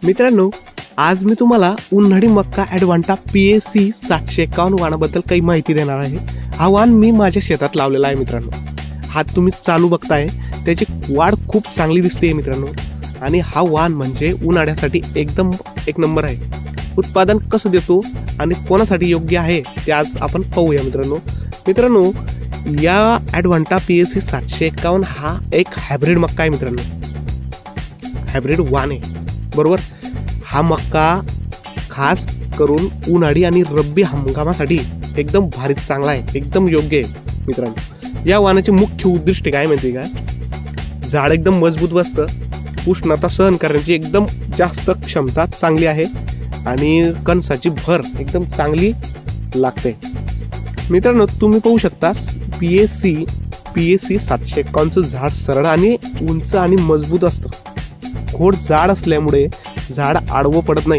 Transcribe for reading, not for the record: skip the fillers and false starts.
मित्रांनो, आज मी तुम्हाला उन्हाळी मक्का ॲडव्हान्टा PAC 751 वाणाबद्दल काही माहिती देणार आहे. हा वाण मी माझ्या शेतात लावलेला आहे मित्रांनो. हा तुम्ही चालू बघताय, त्याची वाढ खूप चांगली दिसते मित्रांनो. आणि हा वाण म्हणजे उन्हाळ्यासाठी एकदम एक नंबर आहे. उत्पादन कसं देतो आणि कोणासाठी योग्य आहे ते आज आपण पाहूया मित्रांनो. या ॲडव्हान्टा PAC 751 हा एक हायब्रिड मक्का आहे मित्रांनो. हायब्रिड वाण आहे बरोबर. हा मक्का खास करून उन्हाळी आणि रब्बी हंगामासाठी एकदम भारी चांगला आहे, एकदम योग्य आहे मित्रांनो. या वाणाचे मुख्य उद्दिष्ट काय माहिती का? झाड एकदम मजबूत बसतं, उष्णता सहन करण्याची एकदम जास्त क्षमता चांगली आहे आणि कणसाची भर एकदम चांगली लागते मित्रांनो. तुम्ही पाहू शकता PAC 751चं झाड सरळ आणि उंच आणि मजबूत असतं. खोड जाड असल्यामुळे झाड आडवं पडत नाही.